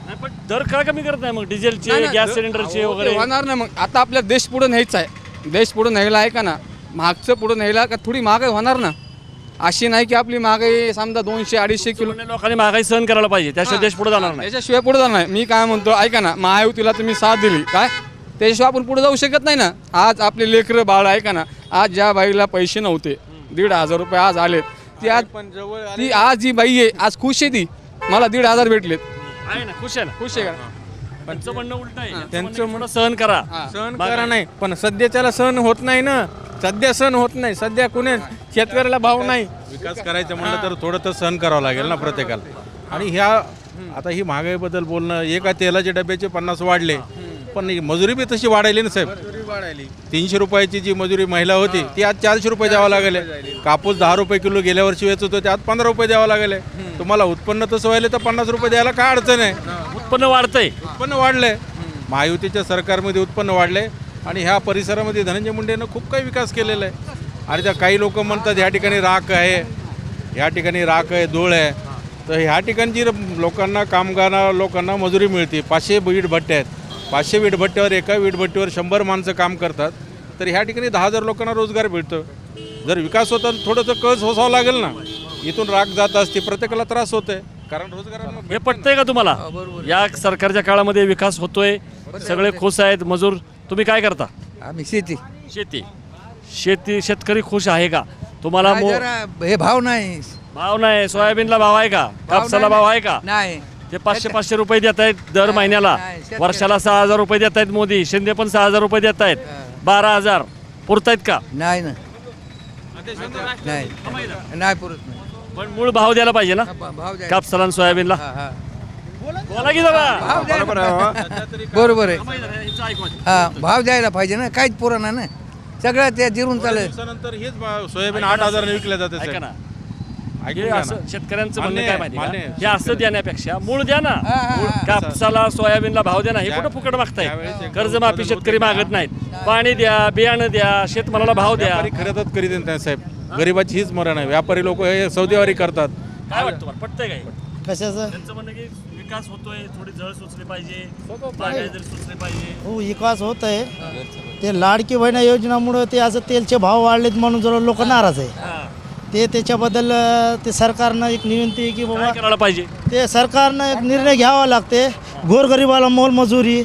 S1: नाही, पण दर का कमी करत नाही मग डिझेलचे गॅस सिलेंडरचे
S7: अहो,
S1: वगैरे
S7: ते होणार ना मग आता आपल्या देश पुढे न्यायचा आहे देश पुढे न्यायला आहे का ना मागचं पुढे न्यायला का थोडी महागाई होणार ना अशी नाही की आपली महागाई समजा 200-250 किलो
S1: लोकांनी महागाई सहन करायला पाहिजे त्याशिवाय देश पुढे जाणार नाही
S7: त्याच्याशिवाय पुढे जाणार नाही मी काय म्हणतो ऐका ना महायुतीला तुम्ही साथ दिली काय त्याशिवाय आपण पुढे जाऊ शकत नाही ना आज आपले लेकरं बाळ ऐका ना आज ज्या बाईला पैसे नव्हते 1,500 रुपये आज आलेत ती आज जी बाई आहे आज खुश आहे ती मला 1,500 भेटलेत
S1: आहे ना खुश आहे ना
S7: खुश आहे का
S1: त्यांचं म्हणणं उलट आहे
S3: त्यांचं
S1: म्हणणं सहन करा
S3: सहन करा नाही पण सध्याच्याला सहन होत नाही ना सध्या सहन होत नाही सध्या कुणी शेतकऱ्याला भाव नाही विकास करायचं म्हणलं तर थोडं तर सहन करावं लागेल ना प्रत्येकाला आणि ह्या आता ही महागाईबद्दल बोलणं एका तेलाचे डब्याचे 50 वाढले पण ही मजुरी बी तशी वाढायली ना साहेब 300 रुपयाची जी मजुरी महिला होती ती आज 400 रुपये द्यावं लागले कापूस 10 रुपये किलो गेल्या वर्षी वेचत होतो ते आज 15 रुपये द्यावं लागले तुम्हाला उत्पन्न तसं व्हायला तर 50 रुपये द्यायला काय अडचण आहे
S1: उत्पन्न वाढतंय
S3: उत्पन्न वाढलंय महायुतीच्या सरकारमध्ये उत्पन्न वाढले आणि ह्या परिसरामध्ये धनंजय मुंडेनं खूप काही विकास केलेला आहे आणि त्या काही लोक म्हणतात ह्या ठिकाणी राख आहे ह्या ठिकाणी राख आहे धूळ आहे तर ह्या ठिकाणची लोकांना कामगार लोकांना मजुरी मिळते 500 वीटभट्ट्या आहेत 500 वीटभट्ट्यावर एका वीटभट्टीवर 100 माणसं काम करतात तर ह्या ठिकाणी 10,000 लोकांना रोजगार मिळतो जर विकास होता थोडंसं कस होसावं लागेल ना इथून राख जात असते प्रत्येकाला त्रास होतोय कारण रोजगारांना
S1: हे पटतंय का तुम्हाला या सरकारच्या काळामध्ये विकास होतोय सगळे खुश आहेत मजूर तुम्ही काय करता
S10: आम्ही शेती
S1: शेतकरी खुश आहे का तुम्हाला
S10: हे भाव नाही
S1: भाव नाही सोयाबीनला भाव आहे का कापसाला भाव आहे का
S10: नाही
S1: ते 500 रुपये देत आहेत दर महिन्याला
S10: नाही,
S1: वर्षाला 6,000 रुपये देत आहेत मोदी शिंदे पण 6,000 रुपये देत आहेत 12,000 पुरतायत का
S10: नाही ना नाही पुरत नाही
S1: पण मूळ भाव द्यायला पाहिजे ना
S10: भाव द्या
S1: कापसाला आणि सोयाबीनला बोला की दादा
S10: बरोबर आहे हा भाव द्यायला पाहिजे ना काहीच पुराणा ना सगळं ते जिरून चालेल
S3: दिवसानंतर हेच सोयाबीन 8,000 विकल्या जाते
S1: ऐका
S3: साहेब.
S1: ना
S3: ऐकून
S1: हे
S3: घ्या
S1: असं
S3: ना.
S1: शेतकऱ्यांचं म्हणणं
S3: मान्य
S1: काय
S3: आहे,
S1: माहिती
S3: मान्य
S1: का
S3: आहे.
S1: हे असं देण्यापेक्षा मूळ द्या ना मूळ कापसाला सोयाबीनला भाव द्या ना हे कुठं फुकट मागताय
S3: त्यावेळेस एकदा
S1: कर्जमाफी
S3: उत्पादन
S1: शेतकरी
S3: होते का?
S1: मागत नाहीत पाणी द्या बियाणं द्या शेतमालाला भाव द्या
S3: व्यापारी खरेदीच करीत नाही साहेब गरीबाची हीच मरण आहे व्यापारी लोक हे सौदेवारी करतात
S1: काय वाटतं तुम्हाला पटतंय काय
S5: कशाचं
S1: त्यांचं म्हणणं की विकास होतोय थोडी जळ सुचली पाहिजे महागाई जरी सुचली पाहिजे
S5: हो विकास होत आहे ते लाडकी बहीण योजनामुळं ते असं तेलचे भाव वाढलेत म्हणून जरा लोक नाराज आहे ते त्याच्याबद्दल ते सरकारनं एक विनंती आहे की
S1: काय
S5: बाबा
S1: करायला पाहिजे
S5: ते सरकारनं एक निर्णय घ्यावा लागते गोरगरिबाला मोलमजुरी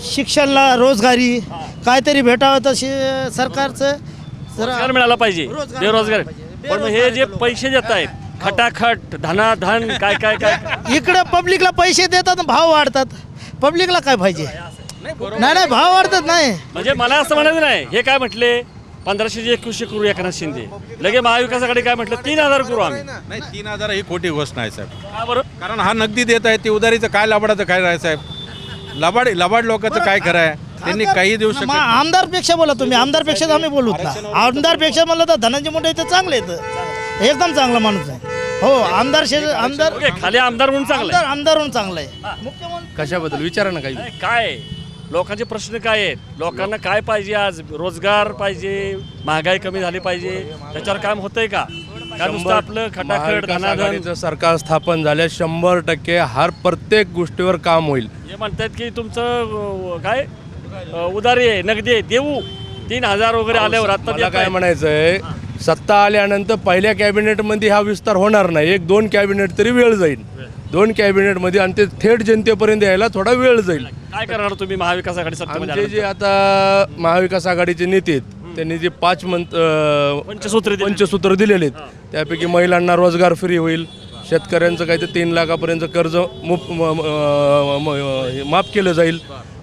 S5: शिक्षणाला रोजगारी काहीतरी भेटावं तशी सरकारचं
S1: रोजगार मिळाला पाहिजे
S5: रोजगार
S1: बेरोजगार
S5: पाहिजे.
S1: पण हे जे पैसे देत आहेत खटाखट धनाधन काय काय काय
S5: इकडे पब्लिकला पैसे देतात भाव वाढतात पब्लिकला काय पाहिजे नाही भाव वाढतात नाही
S1: म्हणजे मला असं म्हणायचं नाही हे काय म्हटले 1500 2100 करू एकनाथ शिंदे लगे महाविकासाकडे काय म्हटलं 3000 करू आम्ही
S3: नाही 3000 ही खोटी गोष्ट नाही साहेब
S1: का बरं
S3: कारण हा नगदी देत आहे ते उधारीचं काय लबाडाचं काय आहे साहेब लबाड लोकांचं काय खरं आहे त्यांनी काही देऊ शकत नाही.
S5: आमदारपेक्षा बोला तुम्ही आमदारपेक्षा आम्ही बोलू ना आमदारपेक्षा म्हणलं तर धनंजय मुंडे इथं चांगले आहेत एकदम चांगला माणूस आहे हो आमदार
S1: ओके, खाली आमदार म्हणून चांगलं आहे.
S5: आमदार म्हणून चांगलं आहे मुख्यमंत्री
S7: कशाबद्दल विचारा ना काही
S1: नाही, काय लोकांचे प्रश्न काय आहेत लोकांना काय पाहिजे आज रोजगार पाहिजे महागाई कमी झाली पाहिजे त्याच्यावर काम होतंय का नुसतं आपलं खटाखट
S7: महाविकास
S1: धनाधन
S7: आघाडीचं सरकार स्थापन झाल्या 100% हर प्रत्येक गोष्टीवर काम होईल.
S1: हे म्हणतात की तुमचं काय उधारी आहे नगदी आहे देऊ 3000 वगैरे आल्यावर आता
S7: मला
S1: देत
S7: काय
S1: आहे.
S7: म्हणायचंय सत्ता आल्यानंतर पहिल्या कॅबिनेटमध्ये हा विस्तार होणार नाही 1-2 कॅबिनेट तरी वेळ जाईल 2 कॅबिनेटमध्ये आणि ते थेट जनतेपर्यंत यायला थोडा वेळ जाईल.
S1: काय करणार तुम्ही महाविकास आघाडी सत्तेमध्ये
S7: आमचे जे
S1: आल्यानंतर?
S7: आता महाविकास आघाडीचे नेते आहेत त्यांनी जे 5
S1: पंचसूत्री दिली.
S7: पंचसूत्र दिलेले आहेत त्यापैकी महिलांना रोजगार फ्री होईल शेतकऱ्यांचं काही तर 3 लाखापर्यंत कर्ज माफ केलं जाईल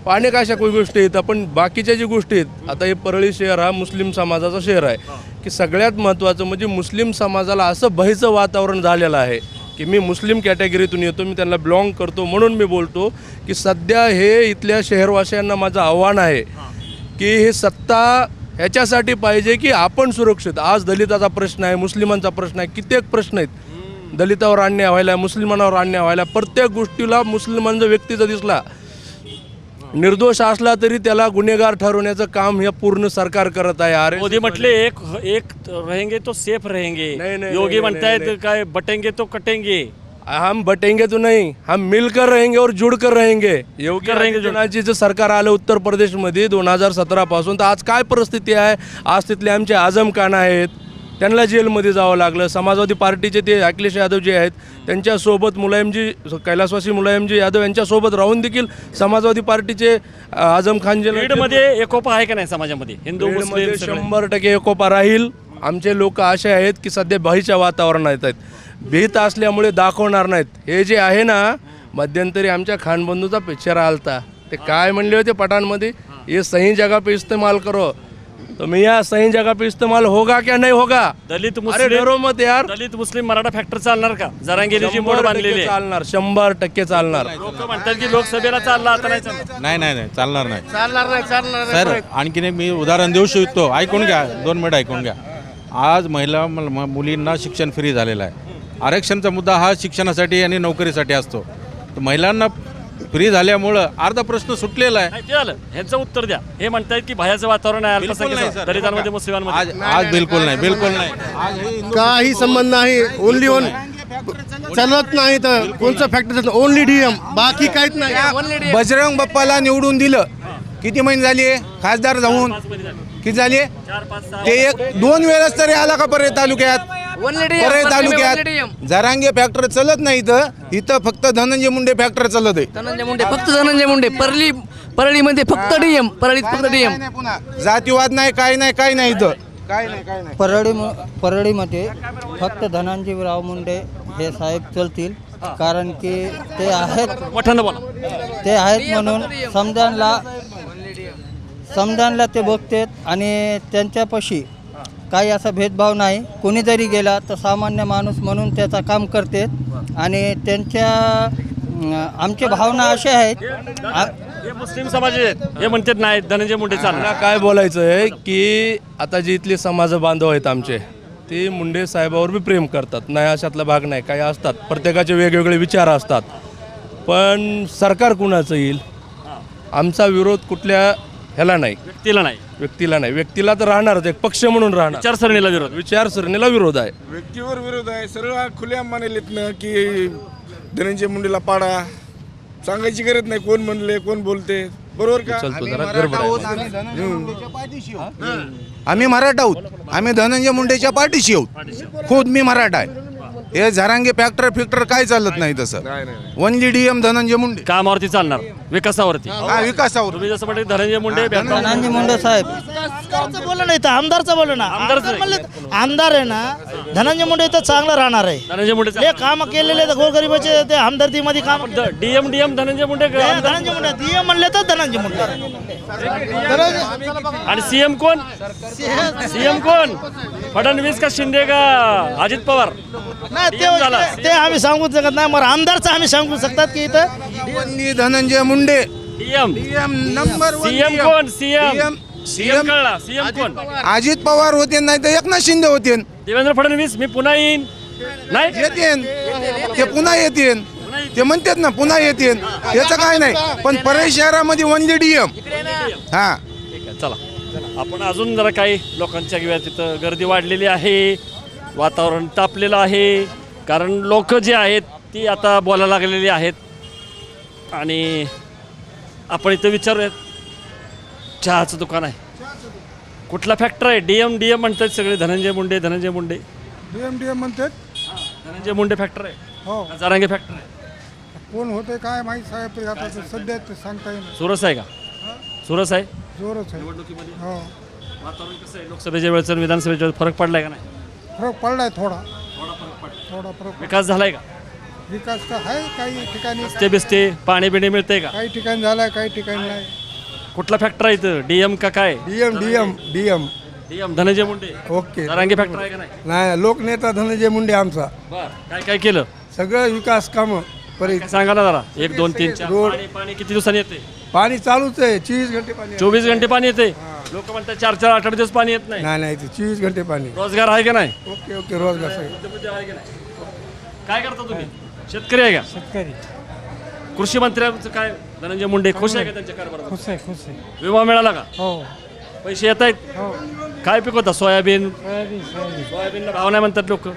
S7: अनेक अशा काही गोष्टी आहेत. आपण बाकीच्या जी गोष्टी आहेत आता हे परळी शहर हा मुस्लिम समाजाचा शहर आहे की सगळ्यात महत्त्वाचं म्हणजे मुस्लिम समाजाला असं भयचं वातावरण झालेलं आहे की मी मुस्लिम कॅटेगरीतून येतो मी त्यांना बिलॉंग करतो म्हणून मी बोलतो की सध्या हे इथल्या शहरवासियांना माझं आव्हान आहे की हे सत्ता ह्याच्यासाठी पाहिजे की आपण सुरक्षित आज दलिताचा प्रश्न आहे मुस्लिमांचा प्रश्न आहे कित्येक प्रश्न आहेत दलितावर अन्याय व्हायला मुस्लिमांवर अन्याय व्हायला प्रत्येक गोष्टीला मुस्लिमांचा व्यक्तीचा दिसला निर्दोष असला तरी त्याला गुन्हेगार ठरवण्याचं काम हे पूर्ण सरकार करत आहे. अरे
S1: मोदी म्हटले एक रहेंगे तो सेफ रहेंगे
S7: नाही, नाही,
S1: योगी
S7: नाही,
S1: म्हणतायत
S7: नाही.
S1: काय बटेंगे तो कटेंगे
S7: हम बटेंगे तो नहीं हम मिलकर रहेंगे और जुड़कर रहेंगे. योगी
S1: रहेंगे,
S7: आदित्यनाथजीचं सरकार आलं उत्तर प्रदेशमध्ये 2017 पासून तर आज काय परिस्थिती आहे आज तिथले आमचे आझम खान आहेत त्यांना जेलमध्ये जावं लागलं समाजवादी पार्टीचे ते अखिलेश यादव जे आहेत त्यांच्यासोबत मुलायमजी कैलासवासी मुलायमजी यादव यांच्यासोबत राहून देखील समाजवादी पार्टीचे आझम खान जे
S1: बीडमध्ये एकोपा आहे का नाही समाजामध्ये हिंदू मुस्लिम सगळे?
S7: 100% एकोपा राहील. आमचे लोक असे आहेत की सध्या भीतीच्या वातावरणात आहेत भीत असल्यामुळे दाखवणार नाहीत. हे जे आहे ना मध्यंतरी आमच्या खानबंधूचा पिक्चर आलता ते काय म्हणले होते पठाणमध्ये ये सही जगह पे इस्तेमाल करो तो मियाँ सही जगह पे इस्तेमाल होगा क्या नहीं होगा.
S1: दलित
S7: अरे
S1: मुस्लिम
S7: डरो मत यार
S1: दलित मुस्लिम मराठा फॅक्टर चालणार का जरांगेली जी मोड
S7: 100%
S1: बांधलेली आहे
S7: चालणार 100% चालणार.
S1: लोक म्हणतात की लोकसभेला चालला आता नाही चालणार
S3: नाही चालणार नाही सर आणखीन एक मी उदाहरण देऊ शकतो ऐकून घ्या 2 मिनिट ऐकून घ्या आज मुलींना शिक्षण फ्री झालेलं आहे आरक्षणचा मुद्दा हा शिक्षणासाठी आणि नोकरीसाठी असतो तर महिलांना फ्री झाल्यामुळं अर्धा प्रश्न सुटलेला आहे.
S1: नाही, ते झालं ह्याचं उत्तर द्या हे म्हणतायत की भयाचं वातावरण आहे
S3: बिलकुल नाही,
S1: अल्पसंख्याक
S3: सर.
S1: दलितांमध्ये मुस्लिमांमध्ये
S3: आज बिलकुल नाही आज हे
S5: काही संबंध नाही ओनली ओन चालत नाही तर कोणचं फॅक्टर ओनली डीएम बाकी काहीच नाही
S12: बजरंग बाप्पाला निवडून दिलं किती महिने झाले खासदार जाऊन किती झाले
S1: 4-5-6
S12: ते 1-2 वेळेस तरी आला का परळी तालुक्यात परळी तालुक्यात जरांगे फॅक्टर चालत नाही इथं फक्त धनंजय मुंडे फॅक्टर चालत आहे
S10: धनंजय मुंडे फक्त धनंजय मुंडे परळीमध्ये फक्त डीएम परळीत फक्त डीएम
S12: जातीवाद नाही काय नाही इथं काय नाही
S10: परळीमध्ये फक्त धनंजयराव मुंडे हे साहेब चलतील कारण की ते आहेत
S1: मोठ्यानं बोला
S10: ते आहेत म्हणून समजानला ते बघतात आणि त्यांच्यापाशी काही असा भेदभाव नाही कोणी जरी गेला तर सामान्य माणूस म्हणून त्याचं काम करतात आणि त्यांच्या आमच्या भावना अशा आहेत
S1: हे मुस्लिम समाज आहेत हे म्हणतात नाही धनंजय मुंडे चालणार
S7: मला काय बोलायचं आहे की आता जे इथले समाज बांधव आहेत आमचे
S13: ते मुंडे साहेबावर बी प्रेम करतात, नाही अशातला भाग नाही, काही असतात, प्रत्येकाचे वेगवेगळे विचार असतात. पण सरकार कुणाचं येईल? आमचा विरोध कुठल्या ह्याला नाही, व्यक्तीला नाही. व्यक्तीला तर राहणारच, एक पक्ष म्हणून राहणार. विचारसरणीला विरोध आहे.
S6: व्यक्तीवर विरोध आहे. सरळ खुल्या मानेलेत ना की धनंजय मुंडेला पाडा. सांगायची गरज नाही कोण म्हणले कोण बोलते. बरोबर का?
S13: चलतो जरा गडबड आहे.
S12: आम्ही मराठा आहोत, आम्ही धनंजय मुंडेच्या पाठीशी आहोत. खुद मी मराठा आहे. हे झरांगे फॅक्टर काय चालत नाही तसं. Only DM Dhananjay Munde.
S1: कामावरती चालणार, विकासावरती.
S12: विकासावर
S1: तुम्ही जसं म्हटलं धनंजय मुंडे
S10: धनंजय मुंडे साहेब
S11: बोला नाही तर आमदारचं बोला ना. आमदार आहे ना धनंजय मुंडे तर चांगलं राहणार आहे.
S1: धनंजय मुंडे
S11: हे काम केलेले गोरगरिबाचे ते हमदर्दीमध्ये काम.
S1: डीएम धनंजय मुंडे
S11: धनंजय मुंडे DM म्हणले तर धनंजय मुंडे.
S1: आणि सीएम कोण? फडणवीस का शिंदे का अजित पवार?
S11: नाही ते आम्ही सांगू शकत नाही. मग आमदारचं आम्ही सांगू शकतात की इथं
S12: Dhananjay Munde
S1: DM
S12: number
S1: CM कोण? सीएम कळला. सीएम कोण?
S12: अजित पवार होते, नाही तर एकनाथ शिंदे होते.
S1: देवेंद्र फडणवीस मी पुन्हा येईन नाही
S12: येते ते पुन्हा येते. ते म्हणतात ना पुन्हा येते, त्याचं काय नाही. पण परळी शहरामध्ये ओनली डीएम. हा
S1: ठीक आहे, चला आपण अजून जरा काही लोकांच्या घेऊया. तिथं गर्दी वाढलेली आहे, वातावरण तापलेलं आहे, कारण लोक जे आहेत ती आता बोलायला लागलेली आहेत. आणि आपण इथं विचारूयात. चहाचं दुकान आहे, कुठला फॅक्टर आहे? डीएम म्हणतात सगळे. धनंजय मुंडे
S4: डीएम म्हणतात.
S1: धनंजय मुंडे फॅक्टर आहे,
S4: हो
S1: जरांगे फॅक्टर आहे.
S4: कोण होते काय माहीत साहेब, आता सध्या सांगता येईल.
S1: सुरस आहे का? सुरस आहे
S4: जोरच आहे.
S1: निवडणुकीमध्ये.
S4: हो
S1: वातावरण कसं आहे? लोकसभेच्या वेळेचं आणि विधानसभेच्या वेळेस फरक पडलाय का नाही?
S4: फरक पडलाय थोडा
S1: थोडा
S4: फरक.
S1: विकास झालाय का?
S4: विकास तर आहे काही ठिकाणी,
S1: रस्ते बिस्ते पाणी बिणी मिळतंय का?
S4: काही ठिकाणी झालाय काही ठिकाणी नाही.
S1: कुठला फॅक्टर आहे इथं? डीएम का काय?
S4: DM
S1: DM Dhananjay Munde.
S4: Okay.
S1: Jarange factor आहे का नाही?
S4: नाही, लोकनेता धनंजय मुंडे आमचा.
S1: काय काय केलं?
S4: सगळं विकास कामं
S1: काय सांगा ना जरा. 1 2 3 4. पाणी किती दिवसांनी येते?
S4: पाणी चालूच आहे, 24 घंटे पाणी.
S1: 24 घंटे पाणी येते. लोक म्हणतात 4 8 दिवस पाणी येत नाही.
S4: नाही 24 घंटे पाणी.
S1: रोजगार आहे का नाही?
S4: ओके रोजगार साहेब.
S1: आहे का नाही? काय करता तुम्ही? शेतकरी आहे का?
S11: शेतकरी
S1: कृषी मंत्र्यांचं काय? धनंजय मुंडे खुश आहे का त्यांच्या कारभारात?
S11: खुश आहे.
S1: विमा मिळाला का?
S11: हो
S1: पैसे येत आहेत? काय पिकवता? सोयाबीन सोयाबीनला भाव नाही म्हणतात लोक.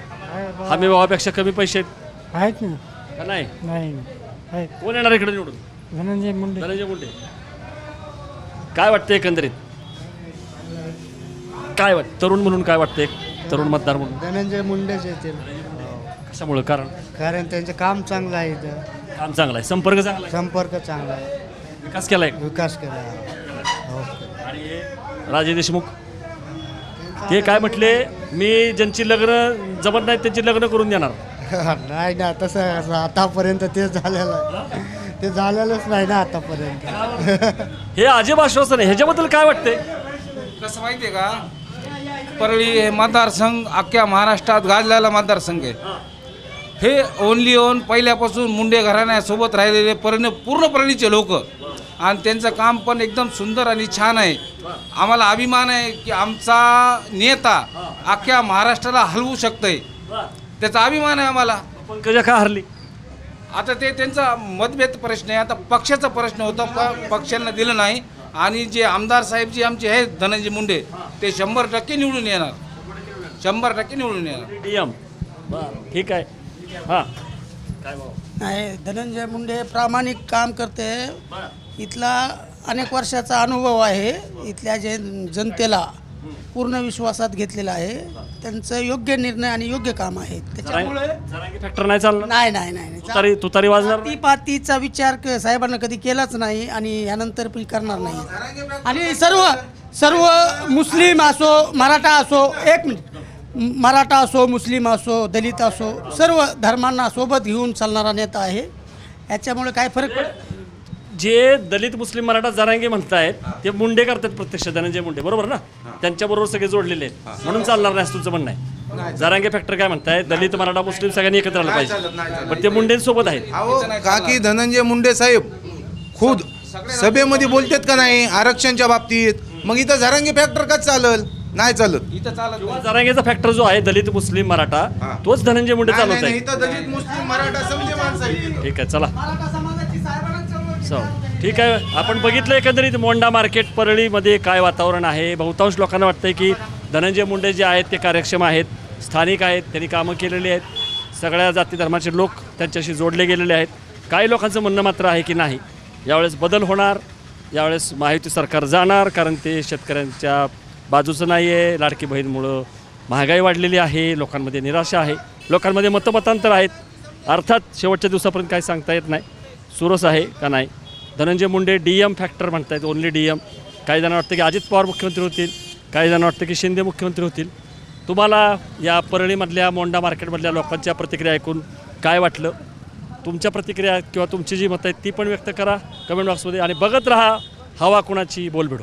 S1: हमी भावापेक्षा कमी पैसे
S11: आहेत ना.
S1: का नाही?
S11: नाही
S1: कोण येणार इकडे निवडून?
S11: धनंजय मुंडे.
S1: धनंजय मुंडे. काय वाटतं एकंदरीत? काय वाटतं तरुण म्हणून? काय वाटतं एक तरुण मतदार म्हणून?
S11: धनंजय मुंडेच येते.
S1: कशामुळं? कारण
S11: त्यांचं काम चांगलं आहे इथं.
S1: काम चांगलं आहे, संपर्क चांगला आहे,
S11: संपर्क चांगला आहे,
S1: विकास केलाय.
S11: विकास केला.
S1: आणि हे राजे देशमुख ते काय म्हटले? मी ज्यांची लग्न जमत नाही त्यांची लग्न करून देणार.
S11: नाही ना, तसं आतापर्यंत ते झालेलंच नाही ना आतापर्यंत.
S1: हे अजब आश्वासन आहे. ह्याच्याबद्दल काय वाटतंय?
S14: कसं माहिती आहे का, परळी हे मतदारसंघ अख्ख्या महाराष्ट्रात गाजलेला मतदारसंघ आहे. हे ओनली पहिल्यापासून मुंडे घराण्यासोबत राहिलेले पूर्ण परळीचे लोक, आणि त्यांचं काम पण एकदम सुंदर आणि छान आहे. आम्हाला अभिमान आहे की आमचा नेता अख्ख्या महाराष्ट्राला हलवू शकतंय, त्याचा अभिमान आहे आम्हाला.
S1: पंकजा का हरली?
S14: आता ते त्यांचा मतभेद प्रश्न आहे. आता पक्षाचा प्रश्न होता, पक्षांना दिलं नाही. आणि जे आमदार साहेब जे आमचे आहेत धनंजय मुंडे, ते 100% निवडून येणार. 100% निवडून येणार.
S1: डीएम. ठीक आहे. हां
S11: नाही, धनंजय मुंडे प्रामाणिक काम करते. इथला अनेक वर्षाचा अनुभव आहे. इथल्या जनतेला पूर्ण विश्वासात घेतलेला आहे. त्यांचं योग्य निर्णय आणि योग्य काम आहे. त्याच्यामुळे
S1: फॅक्टर नाही चालणार.
S11: नाही
S1: तुतारी वाजणार.
S11: पातीचा विचार साहेबांना कधी केलाच नाही आणि यानंतर पण करणार नाही. आणि सर्व मुस्लिम असो, मराठा असो, मराठा असो, मुस्लिम असो, दलित असो, सर्व धर्मांना सोबत घेऊन चालणारा नेता आहे. याच्यामुळे काय फरक पडतो?
S1: जे दलित मुस्लिम मराठा जरांगे म्हणतायत ते मुंडे करतात प्रत्यक्ष. धनंजय मुंडे बरोबर ना, त्यांच्याबरोबर सगळे जोडलेले आहेत म्हणून चालणार नाही तुमचं म्हणणं आहे. जरांगे फॅक्टर काय म्हणताय? दलित मराठा मुस्लिम सगळ्यांनी एकत्र आलं पाहिजे, पण ते मुंडेंसोबत आहेत.
S12: काकी धनंजय मुंडे साहेब खुद सभेमध्ये बोलतात का नाही आरक्षणच्या बाबतीत? मग इथं झरांगे फॅक्टर का चालल? नाही चालत.
S14: इथं चालत नाही.
S1: जरांगेचा फॅक्टर जो आहे दलित मुस्लिम मराठा तोच धनंजय मुंडे
S12: नाही,
S1: चालवत
S12: नाही,
S1: आहे.
S12: इथं दलित मुस्लिम मराठा समजे माणसं आहेत.
S1: ठीक आहे, चला ठीक आहे. आपण बघितलं एकंदरीत मोंडा मार्केट परळीमध्ये काय वातावरण आहे. बहुतांश लोकांना वाटतंय की धनंजय मुंडे जे आहेत ते कार्यक्षम आहेत, स्थानिक आहेत, त्यांनी कामं केलेली आहेत, सगळ्या जाती धर्माचे लोक त्यांच्याशी जोडले गेलेले आहेत. काही लोकांचं म्हणणं मात्र आहे की नाही, यावेळेस बदल होणार, यावेळेस महायुती सरकार जाणार, कारण ते शेतकऱ्यांच्या बाजूचं नाही आहे. लाडकी बहीणमुळं महागाई वाढलेली आहे, लोकांमध्ये निराशा आहे, लोकांमध्ये मतमतांतर आहेत. अर्थात शेवटच्या दिवसापर्यंत काही सांगता येत नाही, सुरस आहे का नाही. धनंजय मुंडे DM फॅक्टर म्हणतायत, ओन्ली DM. काही जण वाटतं की अजित पवार मुख्यमंत्री होतील, काही जण वाटतं की शिंदे मुख्यमंत्री होतील. तुम्हाला या परळीमधल्या मोंडा मार्केटमधल्या लोकांच्या प्रतिक्रिया ऐकून काय वाटलं? तुमच्या प्रतिक्रिया किंवा तुमची जी मतं आहेत ती पण व्यक्त करा कमेंट बॉक्समध्ये. आणि बघत राहा हवा कुणाची बोलबेडू.